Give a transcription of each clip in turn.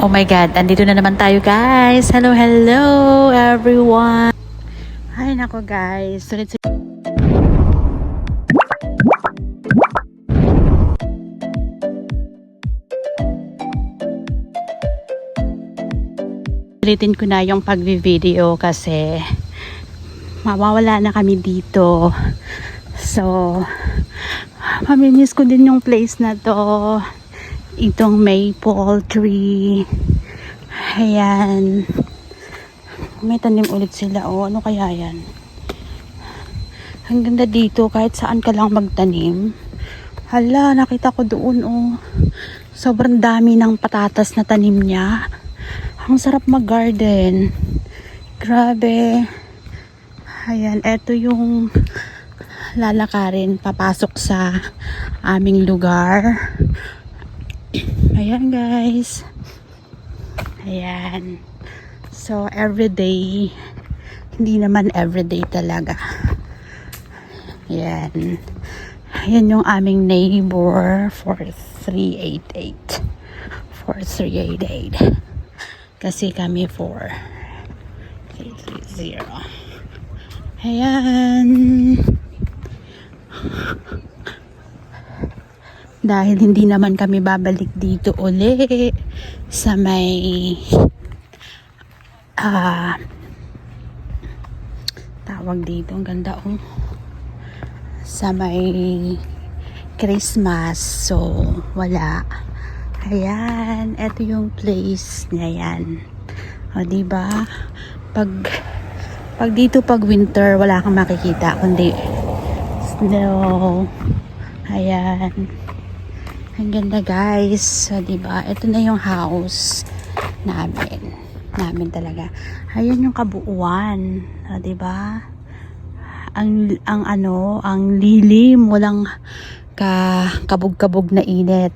Oh my God, andito na naman tayo guys. Hello, hello everyone. Ay nako guys. Ulitin ko na yung pag-video kasi mawawala na kami dito. So, mamimiss ko din yung place na to. Itong maple tree. Ayan. May tanim ulit sila. Oh, ano kaya yan? Ang ganda dito. Kahit saan ka lang magtanim. Hala, nakita ko doon. Oh. Sobrang dami ng patatas na tanim niya. Ang sarap mag-garden. Grabe. Ayan, eto yung lalakarin papasok sa aming lugar. Ayan guys. Ayan. So everyday, hindi naman everyday talaga. Ayan. Ayan yung aming neighbor 4388. 4388. Kasi kami 4330. Ayan. Dahil hindi naman kami babalik dito uli sa may tawag dito, ang ganda sa may Christmas, so wala. Ayan, eto yung place niya yan. O diba, pag dito pag winter wala kang makikita kundi snow. Ayan. Ang ganda guys. So, diba? Ito na yung house namin. Namin talaga. Ayan yung kabuuan. So, diba? Ang lilim. Walang kabog-kabog na init.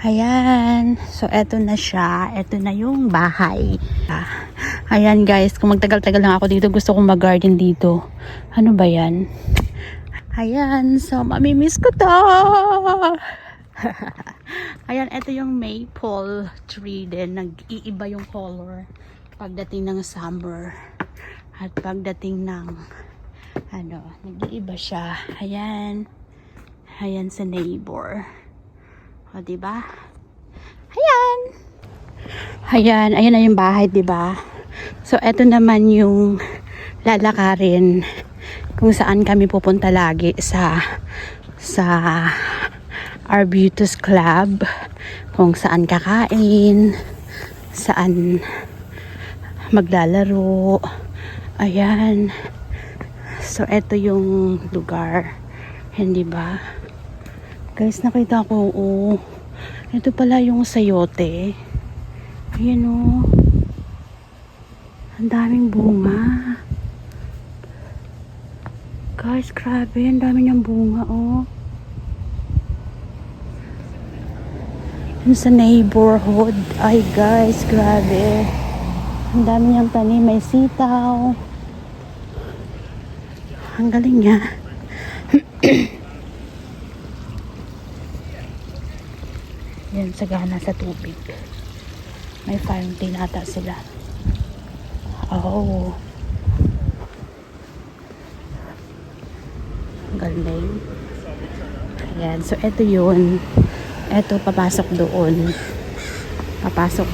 Ayan. So, eto na siya. Eto na yung bahay. Ayan guys. Kung magtagal-tagal lang ako dito, gusto kong mag-garden dito. Ano ba yan? Ayan. So, mamimiss ko to. Ayan, ito yung maple tree din. Nag-iiba yung color pagdating ng summer at pagdating ng nag-iiba siya. Ayan. Ayan sa neighbor. O, diba? Ayan. Ayan, ayan na yung bahay, diba? So, ito naman yung lalakarin kung saan kami pupunta lagi sa Arbutus Club, kung saan kakain, saan maglalaro. Ayan. So, eto yung lugar. Hindi ba? Guys, nakita ko, ito pala yung sayote. Ayan ang daming bunga. Guys, grabe. Ang dami niyang bunga, sa neighborhood. Ay guys, grabe. Ang dami niyang tanim. May sitaw. Ang galing niya. Yan, sagana sa tubig. May fountain ata sila. Oh. Ang galing. Ayan. So, eto yun. Eto, papasok doon. Papasok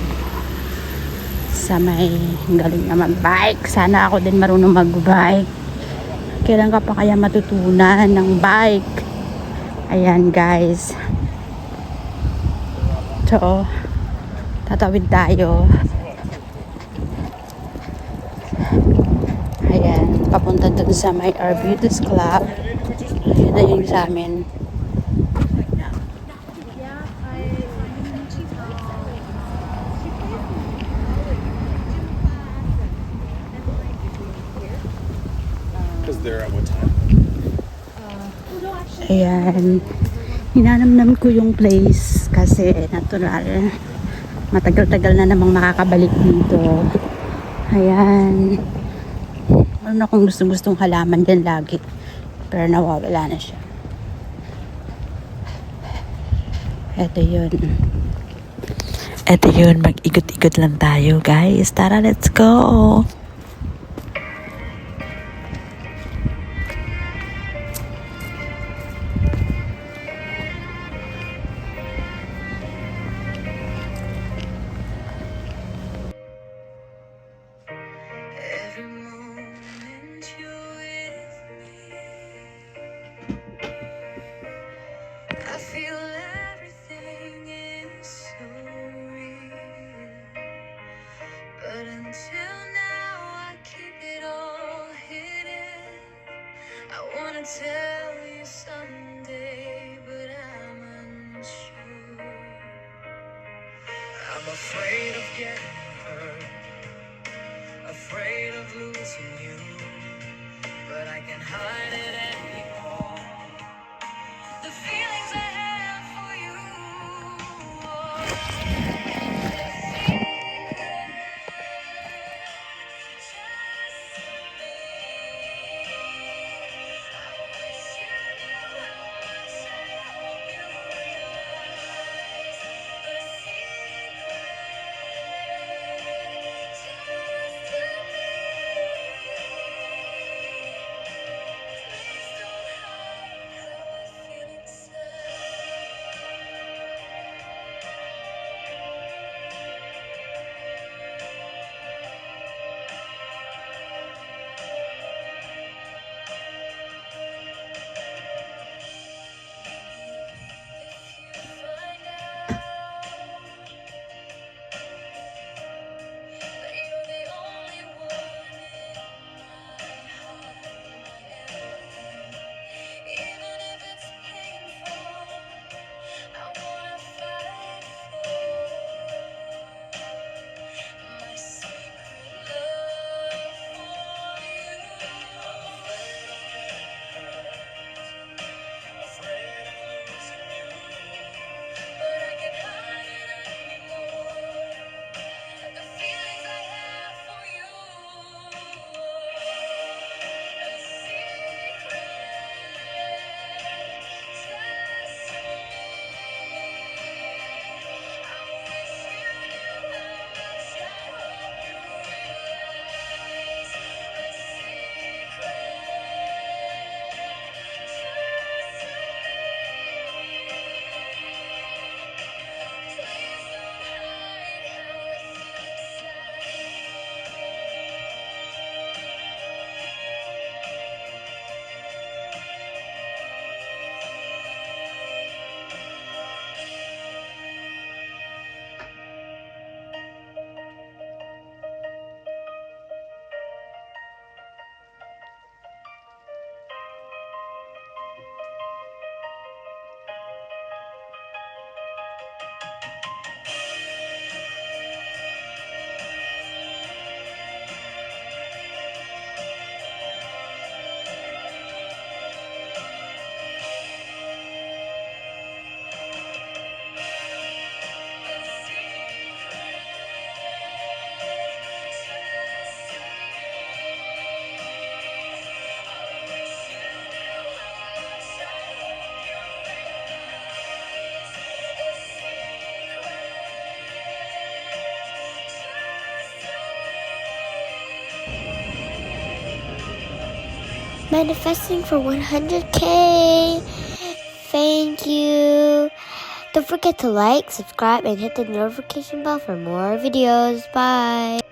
sa may galing na mag-bike. Sana ako din marunong mag-bike. Kailan ka pa kaya matutunan ng bike? Ayan, guys. So, tatawid tayo. Ayan, papunta doon sa may Arbutus Club. Ayan na yung sa amin. Ayan. Hinanamnam ko yung place kasi natural. Matagal-tagal na namang makakabalik dito. Ayan. Meron akong gustong halaman din lagi. Pero nawawala na siya. Ito yun. eto yun, mag-ikot-ikot lang tayo guys. Tara, let's go! Every moment you're with me, I feel everything is so real. But until now, I keep it all hidden. I wanna tell you someday, but I'm unsure. I'm afraid of getting hurt, afraid of losing you, but I can hide it anymore. The feelings I have for you, just me. I wish you knew how much I hope you realize the secret, just to me. Please don't hide how I feel inside. If you find out that you're the only one in my heart, my everything, even if it's painful, I wanna fight for my secret love for you. Afraid of losing you, but I can't hide it anymore. The feelings I have for you, a secret, just to me. I wish you knew how much I hope you realize the secret, just to me. Please don't hide how I feel Manifesting for 100K. Thank you. Don't forget to like, subscribe, and hit the notification bell for more videos. Bye.